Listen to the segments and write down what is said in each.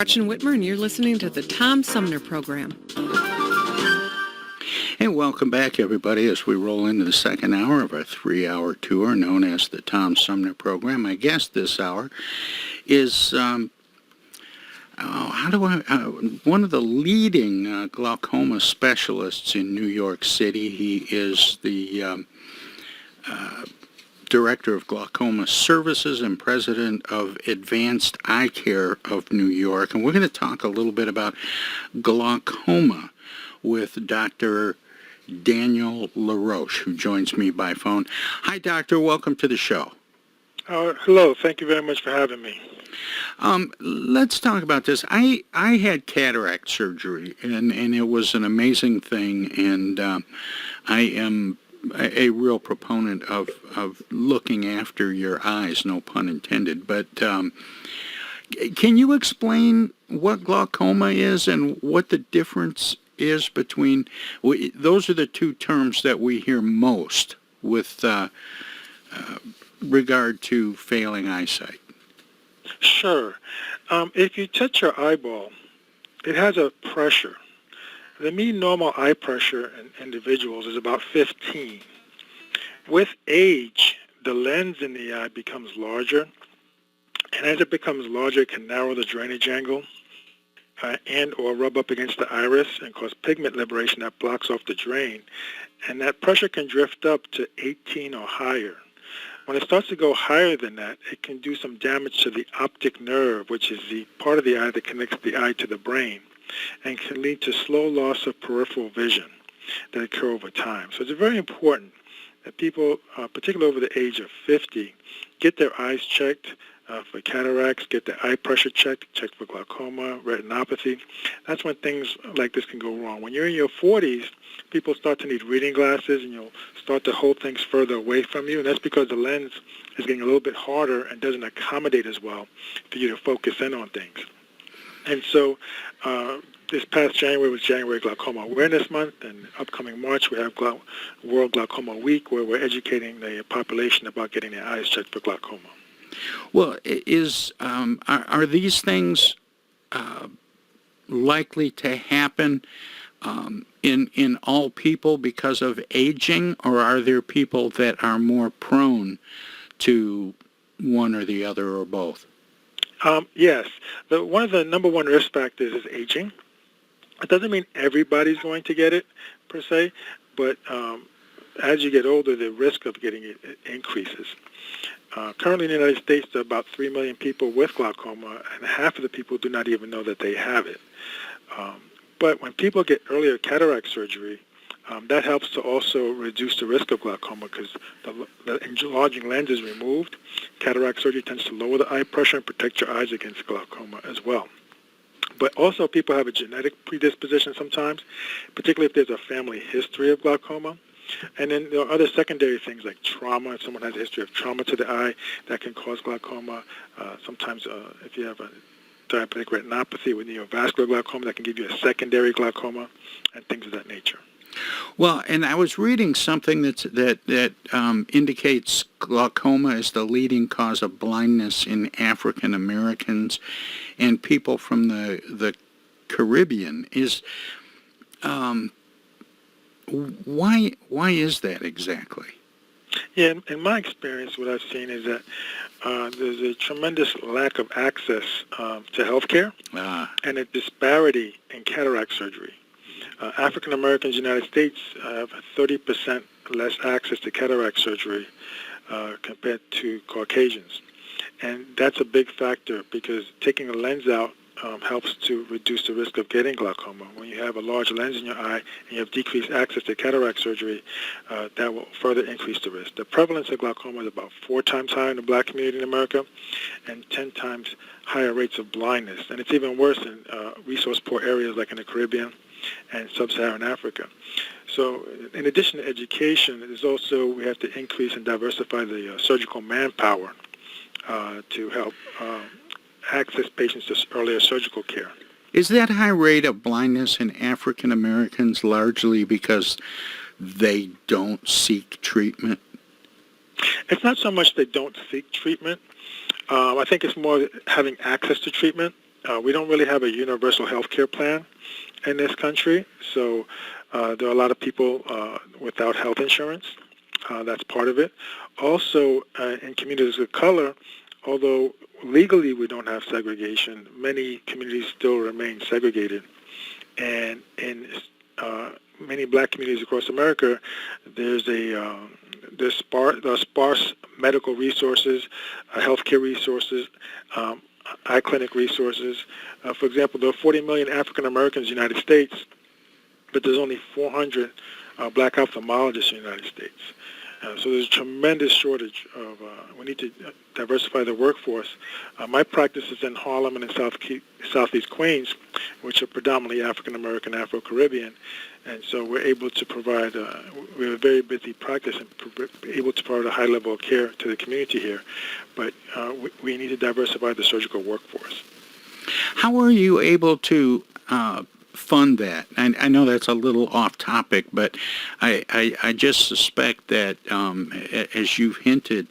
Gretchen Whitmer, and you're listening to the Tom Sumner Program. And welcome back, everybody, as we roll into the second hour of our 3-hour tour known as the Tom Sumner Program. My guest this hour is one of the leading glaucoma specialists in New York City. He is the Director of Glaucoma Services and President of Advanced Eye Care of New York. And we're going to talk a little bit about glaucoma with Dr. Daniel Laroche, who joins me by phone. Hi, Doctor. Welcome to the show. Hello. Thank you very much for having me. Let's talk about this. I had cataract surgery, and it was an amazing thing, and I am a real proponent of looking after your eyes, no pun intended. But can you explain what glaucoma is and what the difference is between, those are the two terms that we hear most with regard to failing eyesight. Sure. If you touch your eyeball, it has a pressure. The mean normal eye pressure in individuals is about 15. With age, the lens in the eye becomes larger, and as it becomes larger, it can narrow the drainage angle and or rub up against the iris and cause pigment liberation that blocks off the drain. And that pressure can drift up to 18 or higher. When it starts to go higher than that, it can do some damage to the optic nerve, which is the part of the eye that connects the eye to the brain, and can lead to slow loss of peripheral vision that occur over time. So it's very important that people, particularly over the age of 50, get their eyes checked for cataracts, get their eye pressure checked for glaucoma, retinopathy. That's when things like this can go wrong. When you're in your 40s, people start to need reading glasses, and you'll start to hold things further away from you, and that's because the lens is getting a little bit harder and doesn't accommodate as well for you to focus in on things. And so this past January was January Glaucoma Awareness Month, and upcoming March we have World Glaucoma Week, where we're educating the population about getting their eyes checked for glaucoma. Well, are these things likely to happen in all people because of aging, or are there people that are more prone to one or the other or both? Yes. One of the number one risk factors is aging. It doesn't mean everybody's going to get it, per se, but as you get older, the risk of getting it increases. Currently in the United States, there are about 3 million people with glaucoma, and half of the people do not even know that they have it. But when people get earlier cataract surgery, that helps to also reduce the risk of glaucoma because the enlarging lens is removed. Cataract surgery tends to lower the eye pressure and protect your eyes against glaucoma as well. But also people have a genetic predisposition sometimes, particularly if there's a family history of glaucoma. And then there are other secondary things like trauma. If someone has a history of trauma to the eye, that can cause glaucoma. Sometimes if you have a diabetic retinopathy with neovascular glaucoma, that can give you a secondary glaucoma and things of that nature. Well, and I was reading something that indicates glaucoma is the leading cause of blindness in African Americans and people from the Caribbean. Why is that exactly? Yeah, in my experience, what I've seen is that there's a tremendous lack of access to health care and a disparity in cataract surgery. African Americans in the United States have 30% less access to cataract surgery compared to Caucasians. And that's a big factor because taking a lens out helps to reduce the risk of getting glaucoma. When you have a large lens in your eye and you have decreased access to cataract surgery, that will further increase the risk. The prevalence of glaucoma is about 4 times higher in the black community in America and 10 times higher rates of blindness. And it's even worse in resource-poor areas like in the Caribbean and sub-Saharan Africa. So in addition to education, we have to increase and diversify the surgical manpower to help access patients to earlier surgical care. Is that high rate of blindness in African Americans largely because they don't seek treatment? It's not so much they don't seek treatment. I think it's more having access to treatment. We don't really have a universal health care plan in this country, so there are a lot of people without health insurance. That's part of it. Also, in communities of color, although legally we don't have segregation, many communities still remain segregated. And in many black communities across America, there's sparse medical resources, healthcare resources, eye clinic resources. For example, there are 40 million African Americans in the United States, but there's only 400 black ophthalmologists in the United States. So there's a tremendous shortage of, we need to diversify the workforce. My practice is in Harlem and in Southeast Queens, which are predominantly African-American, Afro-Caribbean. And so we're able to provide, we have a very busy practice and able to provide a high level of care to the community here. But we need to diversify the surgical workforce. How are you able to fund that? I know that's a little off topic, but I just suspect that, as you've hinted,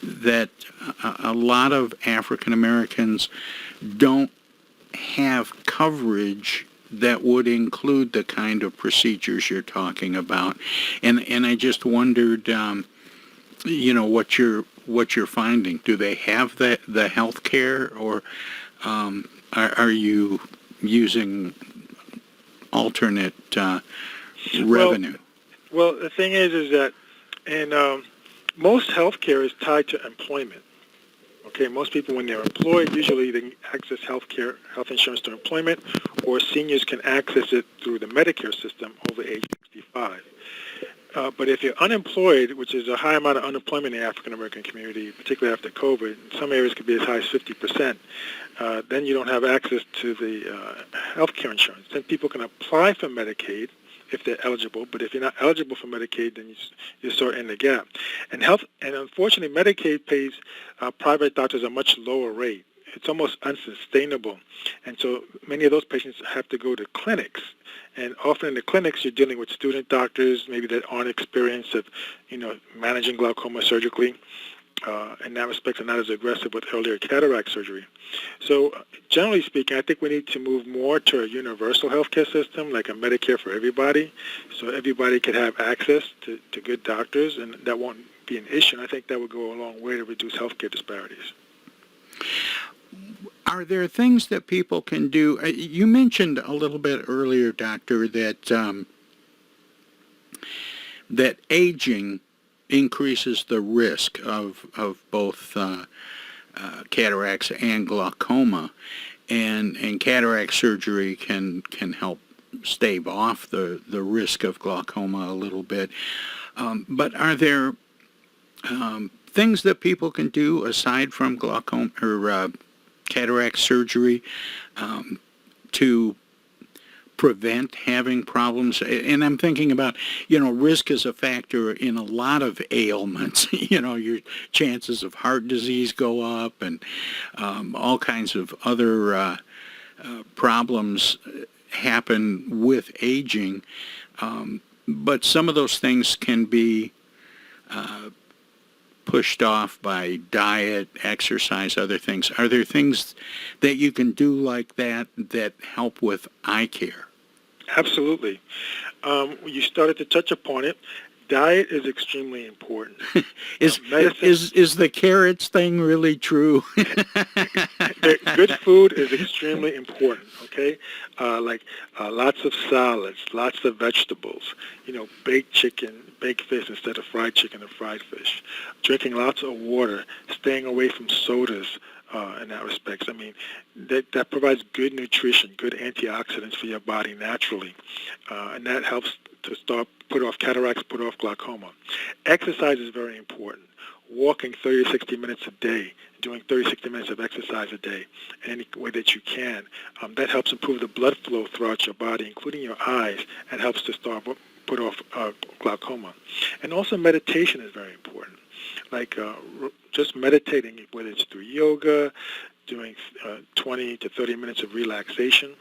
that a lot of African Americans don't have coverage that would include the kind of procedures you're talking about, and I just wondered, what you're finding. Do they have the health care, or are you using alternate revenue? Well, the thing is that in most healthcare is tied to employment. Okay, most people when they're employed, usually they can access health insurance through employment, or seniors can access it through the Medicare system over age 65. But if you're unemployed, which is a high amount of unemployment in the African American community, particularly after COVID, in some areas could be as high as 50%, then you don't have access to the health care insurance. Then people can apply for Medicaid if they're eligible, but if you're not eligible for Medicaid, then you're sort of in the gap. And unfortunately, Medicaid pays private doctors a much lower rate. It's almost unsustainable. And so many of those patients have to go to clinics. And often in the clinics, you're dealing with student doctors, maybe that aren't experienced of, managing glaucoma surgically. In that respect, are not as aggressive with earlier cataract surgery. So generally speaking, I think we need to move more to a universal healthcare system, like a Medicare for everybody, so everybody could have access to good doctors, and that won't be an issue. And I think that would go a long way to reduce healthcare disparities. Are there things that people can do? You mentioned a little bit earlier, Doctor, that that aging increases the risk of both cataracts and glaucoma, and cataract surgery can help stave off the risk of glaucoma a little bit. But are there things that people can do aside from glaucoma or cataract surgery to prevent having problems? And I'm thinking about, risk is a factor in a lot of ailments. Your chances of heart disease go up, and all kinds of other problems happen with aging. But some of those things can be pushed off by diet, exercise, other things. Are there things that you can do like that help with eye care? Absolutely. You started to touch upon it. Diet is extremely important. Is the carrots thing really true? Good food is extremely important, okay? Lots of salads, lots of vegetables, baked chicken, baked fish instead of fried chicken or fried fish, drinking lots of water, staying away from sodas in that respect. I mean, that provides good nutrition, good antioxidants for your body naturally, and that helps to put off cataracts, put off glaucoma. Exercise is very important. Walking 30 to 60 minutes a day, doing 30 to 60 minutes of exercise a day in any way that you can, that helps improve the blood flow throughout your body, including your eyes, and helps to put off glaucoma. And also meditation is very important. Just meditating, whether it's through yoga, doing 20 to 30 minutes of relaxation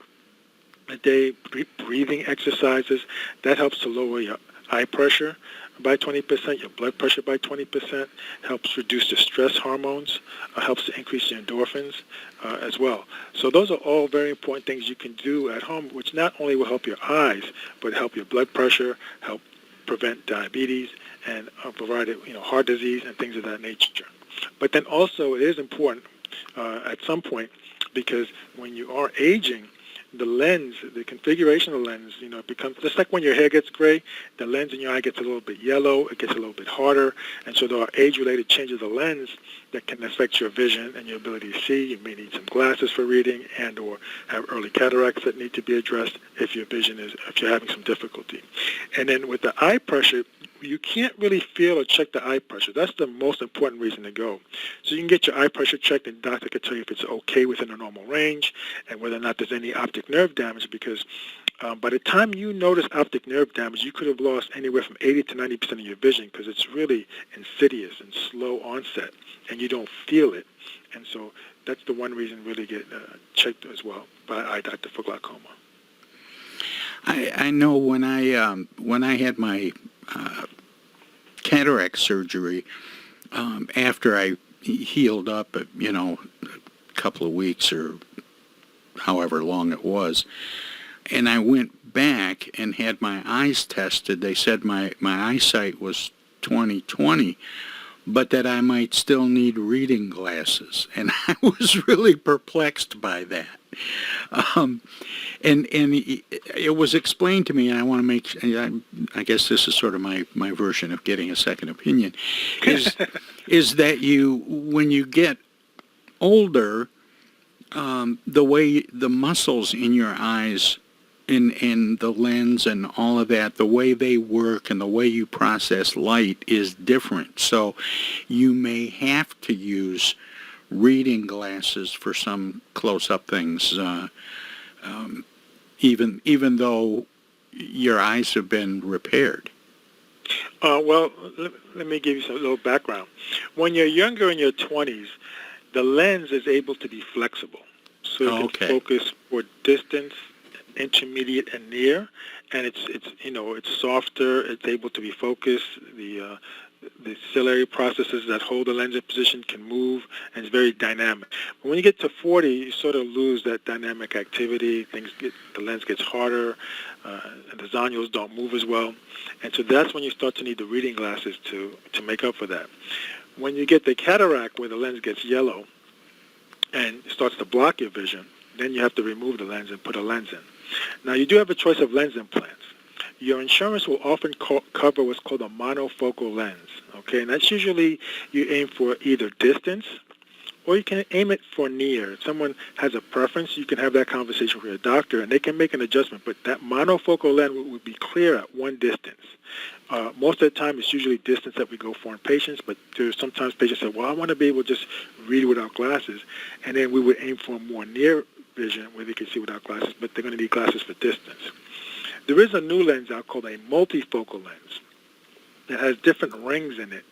a day, breathing exercises, that helps to lower your eye pressure by 20%, your blood pressure by 20%, helps reduce the stress hormones, helps to increase your endorphins as well. So those are all very important things you can do at home, which not only will help your eyes, but help your blood pressure, help prevent diabetes, and provide heart disease and things of that nature. But then also it is important at some point, because when you are aging, the lens, the configuration of the lens, it becomes just like when your hair gets gray, the lens in your eye gets a little bit yellow, it gets a little bit harder, and so there are age-related changes of the lens that can affect your vision and your ability to see. You may need some glasses for reading and or have early cataracts that need to be addressed if you're having some difficulty. And then with the eye pressure, you can't really feel or check the eye pressure. That's the most important reason to go. So you can get your eye pressure checked, and the doctor can tell you if it's okay within a normal range and whether or not there's any optic nerve damage, because by the time you notice optic nerve damage, you could have lost anywhere from 80 to 90% of your vision, because it's really insidious and slow onset, and you don't feel it. And so that's the one reason really get checked as well by an eye doctor for glaucoma. I know when I had my cataract surgery, after I healed up, a couple of weeks or however long it was, and I went back and had my eyes tested. They said my eyesight was 20/20, but that I might still need reading glasses, and I was really perplexed by that. And it was explained to me, and I want to make, I guess this is sort of my version of getting a second opinion, is that when you get older, the way the muscles in your eyes, in the lens and all of that, the way they work and the way you process light is different. So you may have to use reading glasses for some close-up things, even though your eyes have been repaired. Well, let me give you a little background. When you're younger, in your 20s, the lens is able to be flexible. So it can focus for distance, intermediate, and near, and it's softer. It's able to be focused. The ciliary processes that hold the lens in position can move, and it's very dynamic. But when you get to 40, you sort of lose that dynamic activity. The lens gets harder, and the zonules don't move as well, and so that's when you start to need the reading glasses to make up for that. When you get the cataract, where the lens gets yellow and starts to block your vision, then you have to remove the lens and put a lens in. Now, you do have a choice of lens implants. Your insurance will often cover what's called a monofocal lens, okay? And that's usually you aim for either distance or you can aim it for near. If someone has a preference, you can have that conversation with your doctor, and they can make an adjustment. But that monofocal lens would be clear at one distance. Most of the time, it's usually distance that we go for in patients, but there's sometimes patients say, well, I want to be able to just read without glasses, and then we would aim for more near vision where they can see without glasses, but they're going to need glasses for distance. There is a new lens out called a multifocal lens that has different rings in it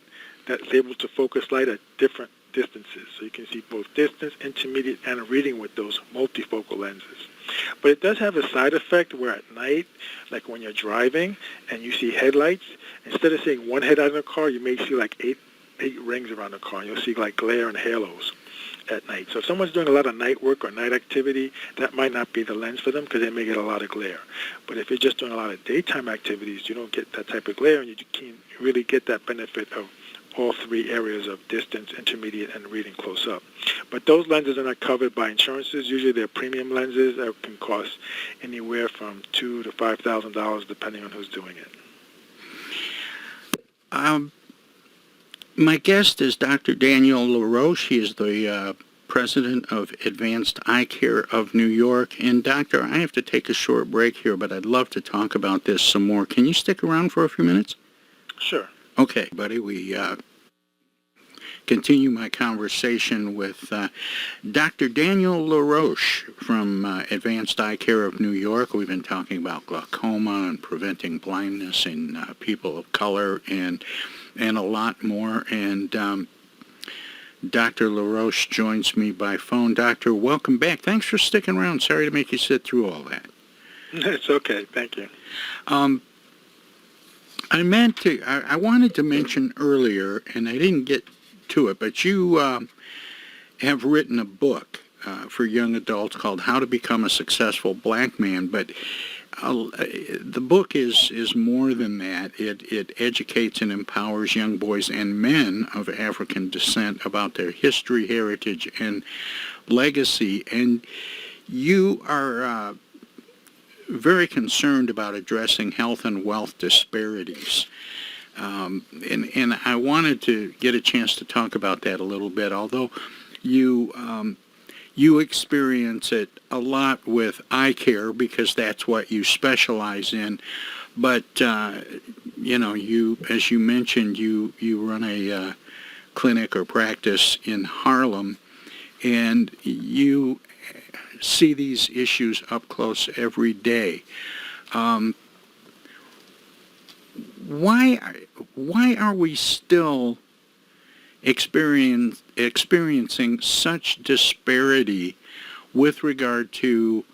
that's able to focus light at different distances. So you can see both distance, intermediate, and reading with those multifocal lenses. But it does have a side effect where at night, like when you're driving and you see headlights, instead of seeing one headlight in a car, you may see like eight rings around the car. You'll see like glare and halos at night. So if someone's doing a lot of night work or night activity, that might not be the lens for them because they may get a lot of glare. But if you're just doing a lot of daytime activities, you don't get that type of glare, and you can't really get that benefit of all three areas of distance, intermediate, and reading close up. But those lenses are not covered by insurances. Usually they're premium lenses that can cost anywhere from $2,000 to $5,000 depending on who's doing it. My guest is Dr. Daniel Laroche. He is the president of Advanced Eye Care of New York. And doctor, I have to take a short break here, but I'd love to talk about this some more. Can you stick around for a few minutes? Sure. Okay, buddy, we continue my conversation with Dr. Daniel Laroche from Advanced Eye Care of New York. We've been talking about glaucoma and preventing blindness in people of color and a lot more. And Dr. Laroche joins me by phone. Doctor, welcome back. Thanks for sticking around. Sorry to make you sit through all that. It's okay. Thank you. I wanted to mention earlier, and I didn't get to it, but you have written a book for young adults called How to Become a Successful Black Man, but the book is more than that. It educates and empowers young boys and men of African descent about their history, heritage, and legacy, and you are very concerned about addressing health and wealth disparities. And I wanted to get a chance to talk about that a little bit, although you experience it a lot with eye care because that's what you specialize in. But, you, as you mentioned, you run a clinic or practice in Harlem, and you see these issues up close every day. Why are we still experiencing such disparity with regard to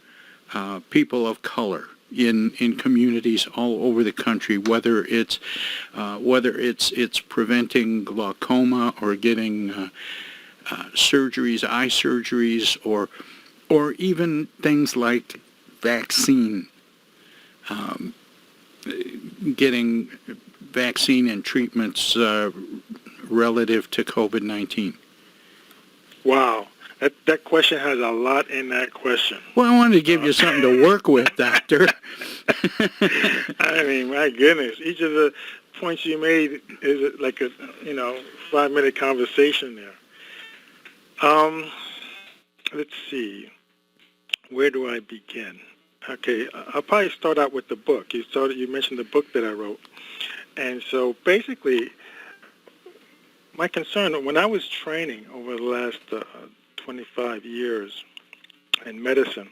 people of color in communities all over the country, whether it's preventing glaucoma or getting surgeries, eye surgeries, or even things like vaccine, getting vaccine and treatments relative to COVID-19? Wow. That question has a lot in that question. Well, I wanted to give you something to work with, Doctor. I mean, my goodness. Each of the points you made is like a 5-minute conversation there. Let's see. Where do I begin? Okay, I'll probably start out with the book. You mentioned the book that I wrote. And so basically, my concern, when I was training over the last 25 years in medicine,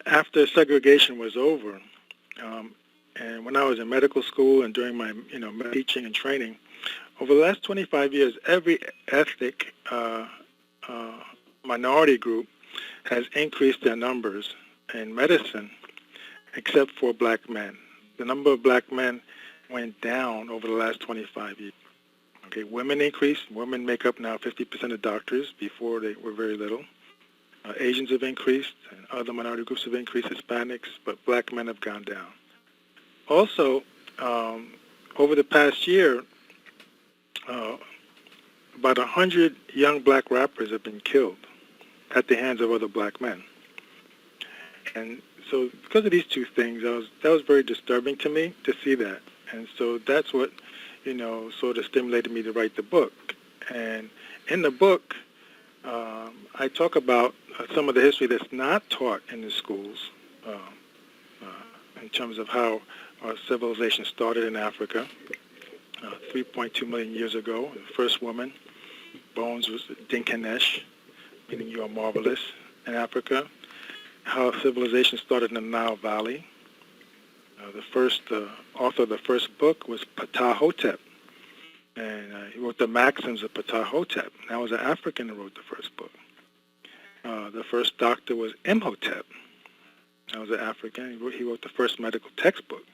after segregation was over, and when I was in medical school and during my teaching and training, over the last 25 years, every ethnic minority group has increased their numbers in medicine, except for black men. The number of black men went down over the last 25 years. Okay, women increased. Women make up now 50% of doctors. Before they were very little. Asians have increased, and other minority groups have increased, Hispanics, but black men have gone down. Also, over the past year, about 100 young black rappers have been killed at the hands of other black men. And so because of these two things, that was very disturbing to me to see that. And so that's what, sort of stimulated me to write the book. And in the book, I talk about some of the history that's not taught in the schools in terms of how our civilization started in Africa 3.2 million years ago. The first woman, Bones, was Dinkanesh, meaning you are marvelous, in Africa. How civilization started in the Nile Valley. The first author of the first book was Ptah-hotep, and he wrote the Maxims of Ptah-hotep. That was an African who wrote the first book. The first doctor was Imhotep. That was an African. He wrote the first medical textbook,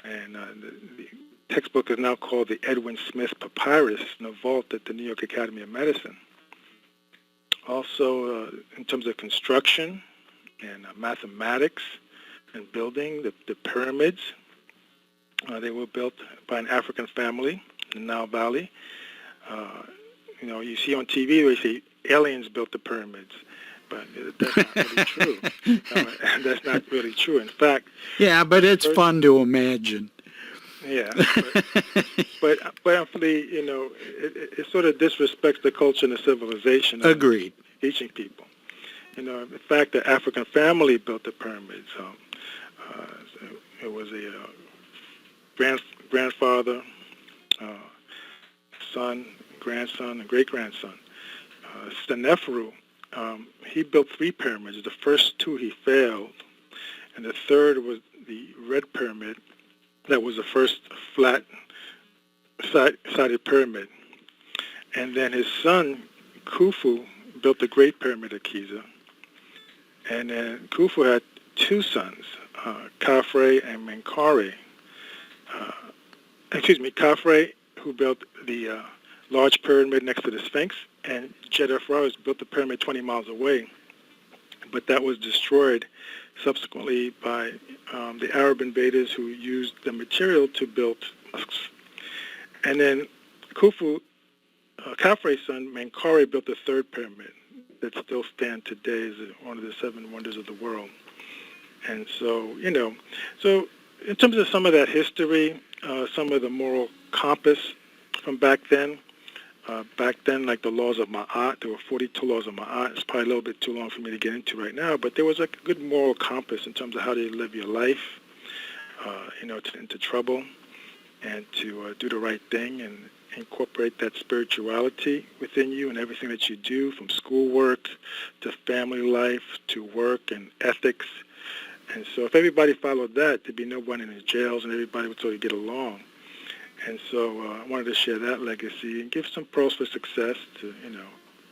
and the textbook is now called the Edwin Smith Papyrus in a vault at the New York Academy of Medicine. Also, in terms of construction and mathematics and building, the pyramids, they were built by an African family in the Nile Valley. You see on TV, they say aliens built the pyramids, but that's not really true. That's not really true. In fact... Yeah, but it's fun to imagine. Yeah, but actually, it sort of disrespects the culture and the civilization. Agreed. Teaching people. In fact, the African family built the pyramids. It was a grandfather, son, grandson, and great-grandson. Senefru, he built 3 pyramids. The first 2 he failed, and the third was the Red Pyramid. That was the first flat-sided pyramid. And then his son, Khufu, built the Great Pyramid of Giza. And then Khufu had 2 sons, Khafre and Menkaure. Khafre, who built the large pyramid next to the Sphinx, and Djedefre built the pyramid 20 miles away, but that was destroyed subsequently by the Arab invaders who used the material to build mosques. And then Khafre's son, Menkaure, built the third pyramid that still stands today as one of the seven wonders of the world. And so, so in terms of some of that history, some of the moral compass from back then, like the laws of Ma'at, there were 42 laws of Ma'at. It's probably a little bit too long for me to get into right now, but there was a good moral compass in terms of how to live your life, into trouble, and to do the right thing and incorporate that spirituality within you and everything that you do, from schoolwork to family life to work and ethics. And so if everybody followed that, there'd be no one in the jails and everybody would sort of get along. And so I wanted to share that legacy and give some pros for success to,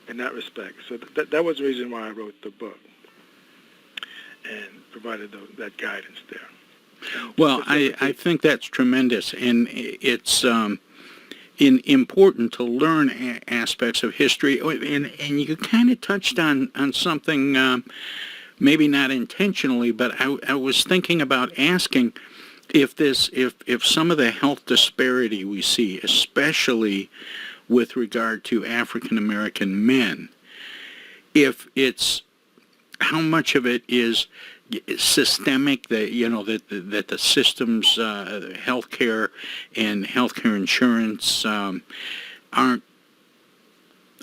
in that respect. So that was the reason why I wrote the book and provided that guidance there. Well, I think that's tremendous, and it's important to learn aspects of history. And you kind of touched on something, maybe not intentionally, but I was thinking about asking if some of the health disparity we see, especially with regard to African American men, if it's how much of it is systemic, that that the systems, healthcare and healthcare insurance aren't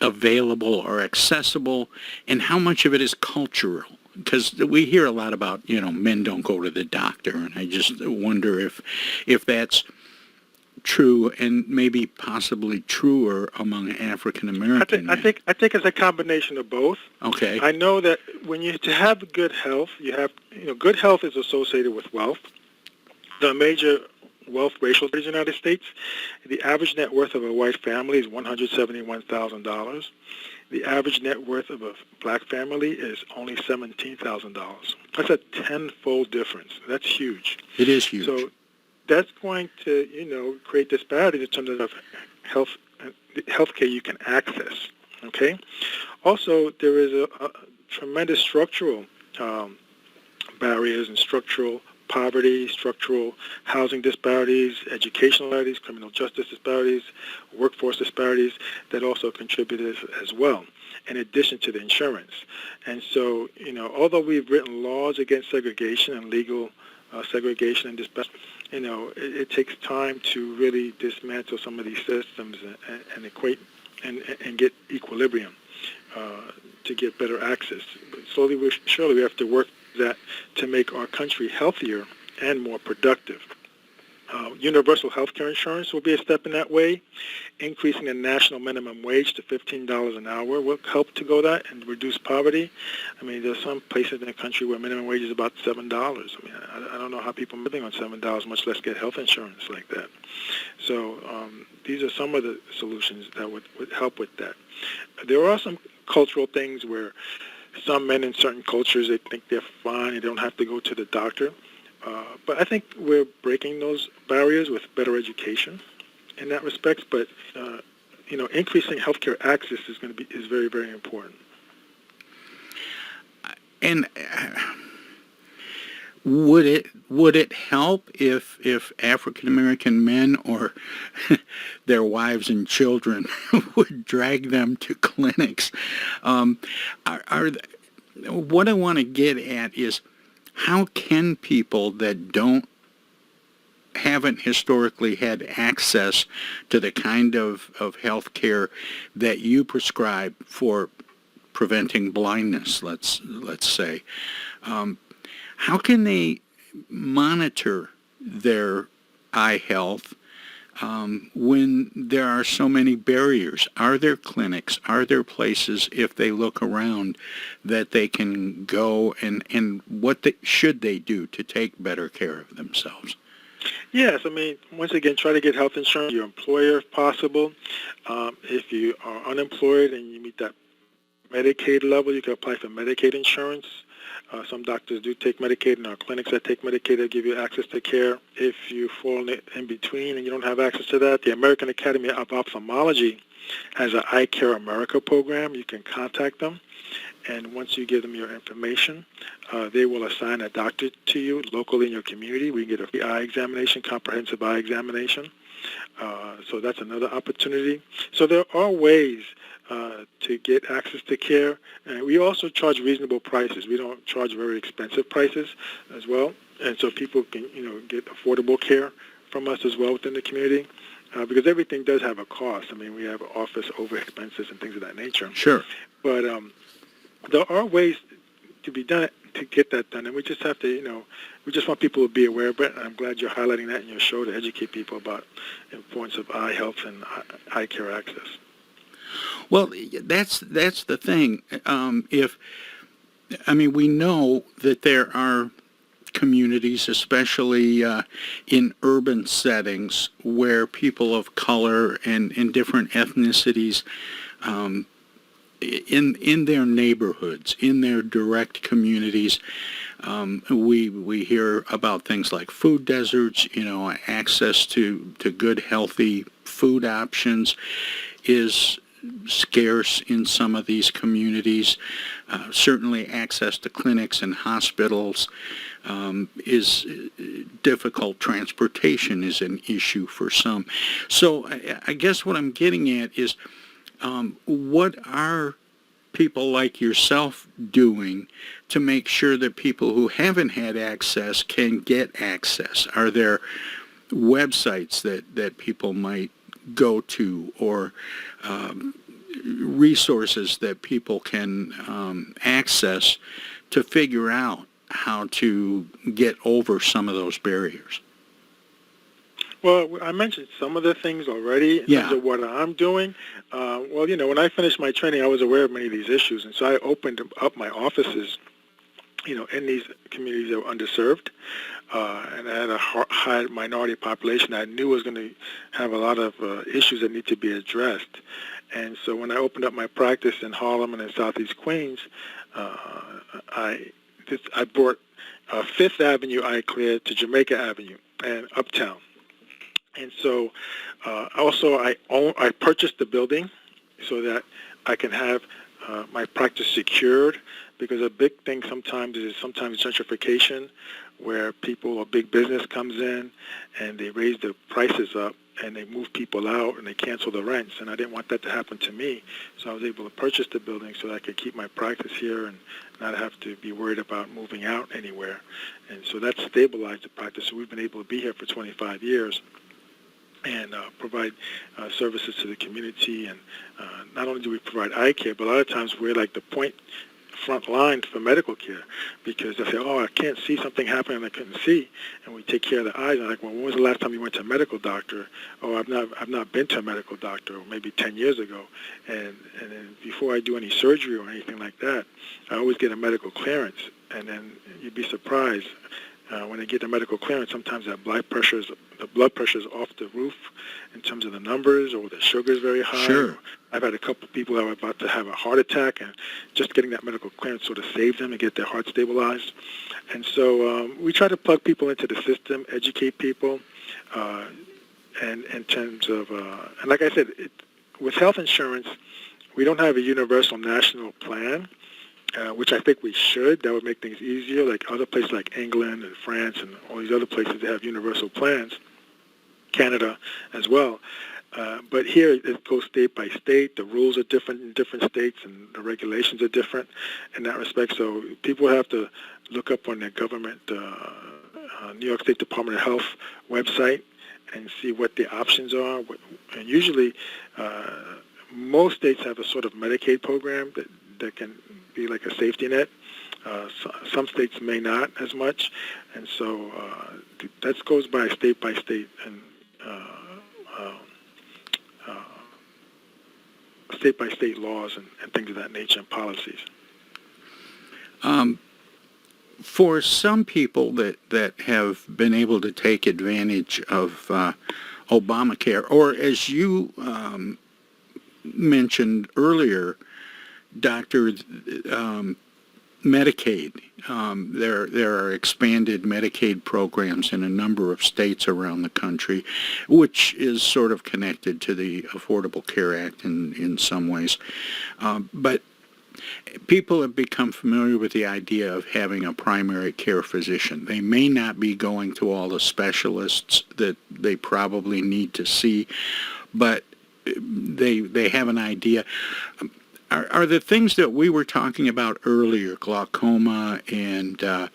available or accessible, and how much of it is cultural. Because we hear a lot about, men don't go to the doctor, and I just wonder if that's true, and maybe possibly truer among African American men. I think it's a combination of both. Okay. I know that to have good health, good health is associated with wealth. The major wealth ratio in the United States, the average net worth of a white family is $171,000. The average net worth of a black family is only $17,000. That's a tenfold difference. That's huge. It is huge. So that's going to, create disparities in terms of healthcare you can access. Okay. Also, there is a tremendous structural barriers and structural poverty, structural housing disparities, educational disparities, criminal justice disparities, workforce disparities that also contribute as well, in addition to the insurance. And so, although we've written laws against segregation and legal segregation and disparity, it takes time to really dismantle some of these systems and equate and get equilibrium to get better access. But surely we have to work that to make our country healthier and more productive. Universal health care insurance will be a step in that way. Increasing the national minimum wage to $15 an hour will help to go that and reduce poverty. I mean, there's some places in the country where minimum wage is about $7. I mean, I don't know how people are living on $7, much less get health insurance like that. So these are some of the solutions that would help with that. There are some cultural things where some men in certain cultures, they think they're fine, they don't have to go to the doctor. But I think we're breaking those barriers with better education in that respect. But increasing healthcare access is very, very important. And would it help if African American men or their wives and children would drag them to clinics? What I want to get at is, how can people that haven't historically had access to the kind of health care that you prescribe for preventing blindness, let's say, how can they monitor their eye health when there are so many barriers? Are there clinics? Are there places, if they look around, that they can go, and what should they do to take better care of themselves? Yes, I mean, once again, try to get health insurance, your employer if possible. If you are unemployed and you meet that Medicaid level, you can apply for Medicaid insurance. Some doctors do take Medicaid, and our clinics that take Medicaid, they give you access to care. If you fall in between and you don't have access to that, the American Academy of Ophthalmology has an Eye Care America program. You can contact them, and once you give them your information, they will assign a doctor to you locally in your community. We can get a free eye examination, comprehensive eye examination. So that's another opportunity. So there are ways to get access to care. And we also charge reasonable prices. We don't charge very expensive prices as well. And so people can, get affordable care from us as well within the community. Because everything does have a cost. I mean, we have office over expenses and things of that nature. Sure. But there are ways to be done to get that done, and we just have to, we just want people to be aware of it. And I'm glad you're highlighting that in your show to educate people about the importance of eye health and eye care access. Well, that's the thing. We know that there are communities, especially in urban settings, where people of color and in different ethnicities, in their neighborhoods, in their direct communities, we hear about things like food deserts. Access to good, healthy food options is scarce in some of these communities. Certainly access to clinics and hospitals is difficult. Transportation is an issue for some. So I guess what I'm getting at is, what are people like yourself doing to make sure that people who haven't had access can get access? Are there websites that people might go to, or resources that people can access to figure out how to get over some of those barriers? Well, I mentioned some of the things already in terms of what I'm doing. When I finished my training, I was aware of many of these issues, and so I opened up my offices, in these communities that were underserved, and I had a high minority population I knew was going to have a lot of issues that need to be addressed. And so when I opened up my practice in Harlem and in Southeast Queens, I brought Fifth Avenue Eye Care to Jamaica Avenue and Uptown. And so I purchased the building so that I can have my practice secured, because a big thing sometimes is gentrification, where people or big business comes in and they raise the prices up and they move people out and they cancel the rents. And I didn't want that to happen to me. So I was able to purchase the building so that I could keep my practice here and not have to be worried about moving out anywhere. And so that stabilized the practice. So we've been able to be here for 25 years. And provide services to the community. And not only do we provide eye care, but a lot of times we're like the front line for medical care, because they say, I can't see something happening I couldn't see, and we take care of the eyes. And I'm like, well, when was the last time you went to a medical doctor? I've not been to a medical doctor, or maybe 10 years ago. And then before I do any surgery or anything like that, I always get a medical clearance. And then you'd be surprised. When they get the medical clearance, sometimes the blood pressure is off the roof in terms of the numbers, or the sugar is very high. Sure. I've had a couple of people that were about to have a heart attack, and just getting that medical clearance sort of saved them and get their heart stabilized. And so we try to plug people into the system, educate people, and in terms of, and like I said, with health insurance, we don't have a universal national plan. Which I think we should. That would make things easier, like other places like England and France and all these other places that have universal plans, Canada as well. But here it goes state by state. The rules are different in different states, and the regulations are different in that respect. So people have to look up on their government, New York State Department of Health website, and see what the options are. And usually most states have a sort of Medicaid program that can be like a safety net. Some states may not as much, and so that goes by state and state by state laws and things of that nature and policies. For some people that have been able to take advantage of Obamacare, or as you mentioned earlier, Doctor, Medicaid. There are expanded Medicaid programs in a number of states around the country, which is sort of connected to the Affordable Care Act in some ways. But people have become familiar with the idea of having a primary care physician. They may not be going to all the specialists that they probably need to see, but they have an idea. Are the things that we were talking about earlier, glaucoma and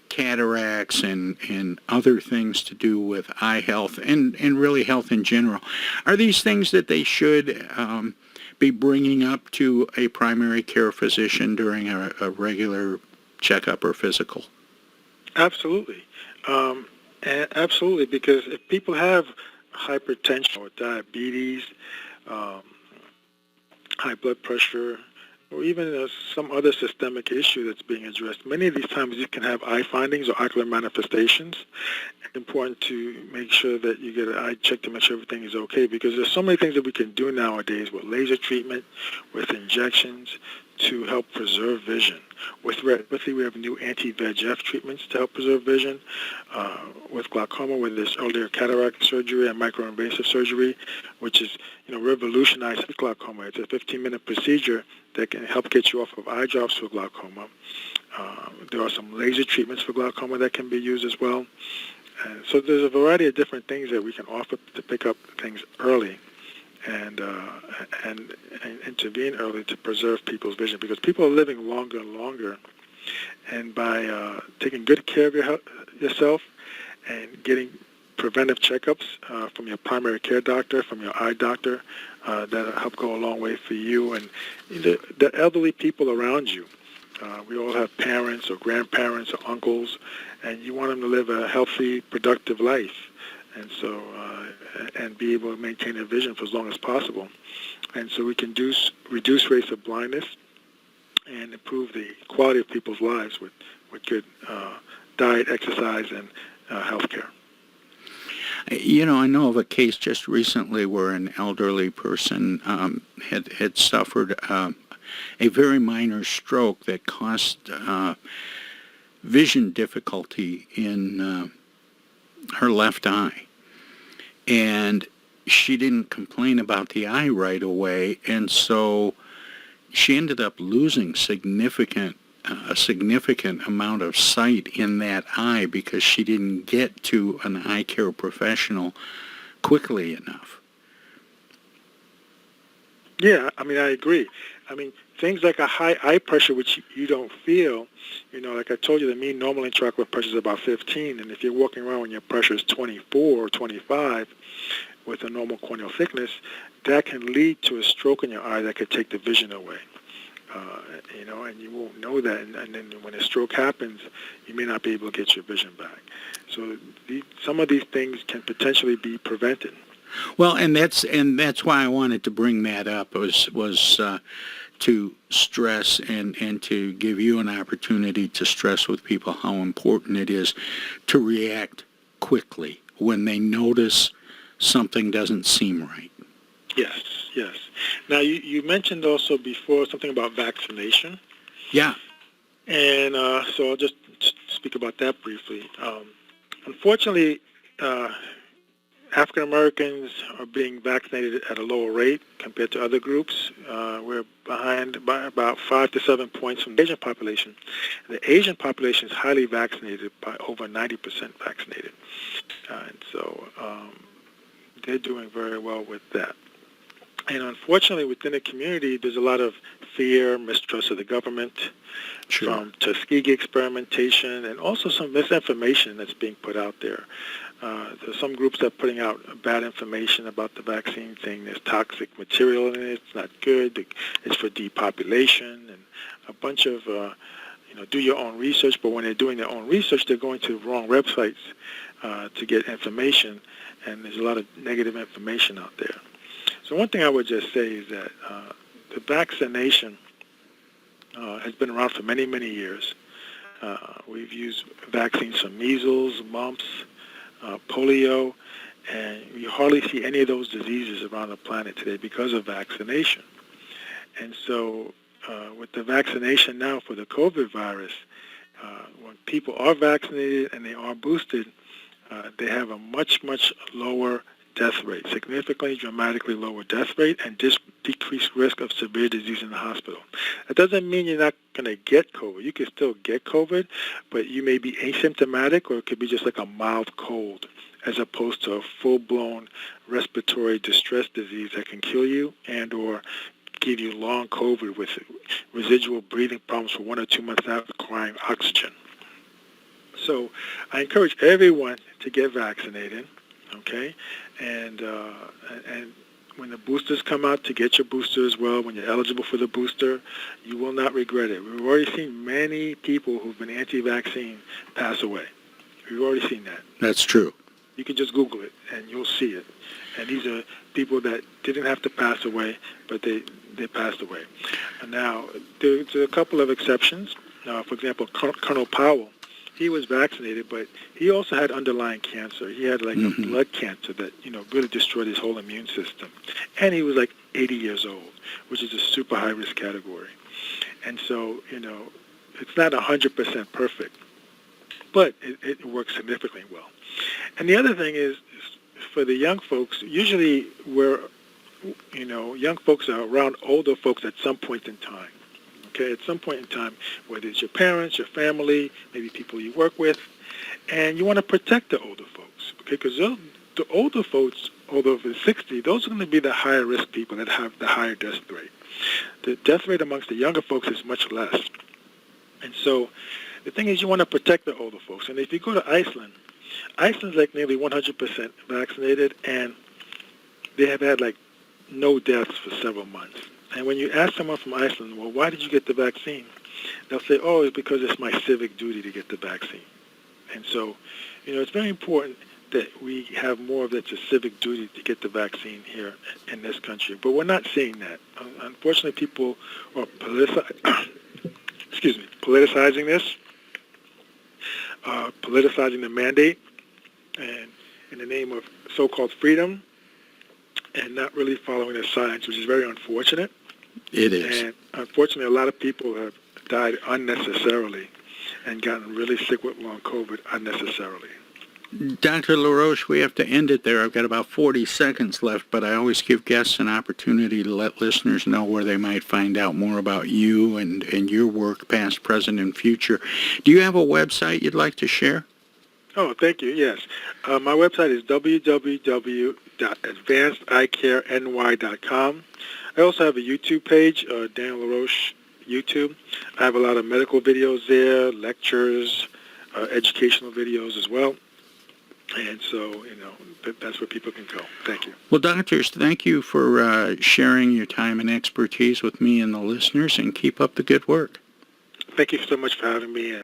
cataracts and other things to do with eye health and really health in general, are these things that they should be bringing up to a primary care physician during a regular checkup or physical? Absolutely. Absolutely, because if people have hypertension or diabetes, high blood pressure, or even some other systemic issue that's being addressed, many of these times you can have eye findings or ocular manifestations. It's important to make sure that you get an eye check to make sure everything is okay, because there's so many things that we can do nowadays with laser treatment, with injections, to help preserve vision. With retinopathy, we have new anti-VEGF treatments to help preserve vision. With glaucoma, with this earlier cataract surgery and microinvasive surgery, which is, revolutionized glaucoma. It's a 15-minute procedure that can help get you off of eye drops for glaucoma. There are some laser treatments for glaucoma that can be used as well. So there's a variety of different things that we can offer to pick up things early and intervene early to preserve people's vision, because people are living longer and longer. And by taking good care of yourself and getting preventive checkups from your primary care doctor, from your eye doctor, that'll help go a long way for you and the elderly people around you. We all have parents or grandparents or uncles, and you want them to live a healthy, productive life, and so and be able to maintain their vision for as long as possible. And so we can reduce rates of blindness and improve the quality of people's lives with good diet, exercise, and health care. I know of a case just recently where an elderly person had suffered a very minor stroke that caused vision difficulty in her left eye. And she didn't complain about the eye right away, and so she ended up losing a significant amount of sight in that eye because she didn't get to an eye care professional quickly enough. Yeah, I agree. Things like a high eye pressure, which you don't feel, like I told you, the mean normal intraocular pressure is about 15, and if you're walking around when your pressure is 24 or 25 with a normal corneal thickness, that can lead to a stroke in your eye that could take the vision away. And you won't know that, and then when a stroke happens, you may not be able to get your vision back. So some of these things can potentially be prevented. Well, and that's why I wanted to bring that up was to stress and to give you an opportunity to stress with people how important it is to react quickly when they notice something doesn't seem right. Yes. Now, you mentioned also before something about vaccination. Yeah. And so I'll just speak about that briefly. Unfortunately, African Americans are being vaccinated at a lower rate compared to other groups. We're behind by about 5 to 7 points from the Asian population. The Asian population is highly vaccinated, by over 90% vaccinated. And so they're doing very well with that. And unfortunately, within the community, there's a lot of fear, mistrust of the government, Sure. from Tuskegee experimentation, and also some misinformation that's being put out there. There's some groups that are putting out bad information about the vaccine, saying there's toxic material in it, it's not good, it's for depopulation, and a bunch of, do your own research. But when they're doing their own research, they're going to the wrong websites to get information, and there's a lot of negative information out there. So one thing I would just say is that the vaccination has been around for many, many years. We've used vaccines for measles, mumps, polio, and you hardly see any of those diseases around the planet today because of vaccination. And so with the vaccination now for the COVID virus, when people are vaccinated and they are boosted, they have a much, much lower death rate, significantly, dramatically lower death rate, and decreased risk of severe disease in the hospital. That doesn't mean you're not going to get COVID. You can still get COVID, but you may be asymptomatic, or it could be just like a mild cold, as opposed to a full-blown respiratory distress disease that can kill you and or give you long COVID with residual breathing problems for 1 or 2 months after requiring oxygen. So I encourage everyone to get vaccinated, okay? And when the boosters come out, to get your booster as well. When you're eligible for the booster, you will not regret it. We've already seen many people who've been anti-vaccine pass away. We've already seen that. That's true. You can just Google it, and you'll see it. And these are people that didn't have to pass away, but they passed away. And now, there's a couple of exceptions. For example, Colonel Powell, he was vaccinated, but he also had underlying cancer. He had like a blood cancer that, really destroyed his whole immune system. And he was like 80 years old, which is a super high-risk category. And so, it's not 100% perfect, but it works significantly well. And the other thing is, for the young folks, usually young folks are around older folks at some point in time. Okay, at some point in time, whether it's your parents, your family, maybe people you work with, and you want to protect the older folks, okay, because the older folks, over 60, those are going to be the higher risk people that have the higher death rate. The death rate amongst the younger folks is much less. And so the thing is, you want to protect the older folks. And if you go to Iceland's like nearly 100% vaccinated, and they have had like no deaths for several months. And when you ask someone from Iceland, well, why did you get the vaccine? They'll say, oh, it's because it's my civic duty to get the vaccine. And so, it's very important that we have more of that's a civic duty to get the vaccine here in this country. But we're not seeing that. Unfortunately, people are politicizing this, politicizing the mandate, and in the name of so-called freedom, and not really following the science, which is very unfortunate. It is. And unfortunately, a lot of people have died unnecessarily and gotten really sick with long COVID unnecessarily. Dr. Laroche, we have to end it there. I've got about 40 seconds left, but I always give guests an opportunity to let listeners know where they might find out more about you and your work, past, present, and future. Do you have a website you'd like to share? Oh, thank you. Yes. My website is www.advancedeyecareny.com. I also have a YouTube page, Daniel Laroche YouTube. I have a lot of medical videos there, lectures, educational videos as well. And so, that's where people can go. Thank you. Well, doctors, thank you for sharing your time and expertise with me and the listeners, and keep up the good work. Thank you so much for having me.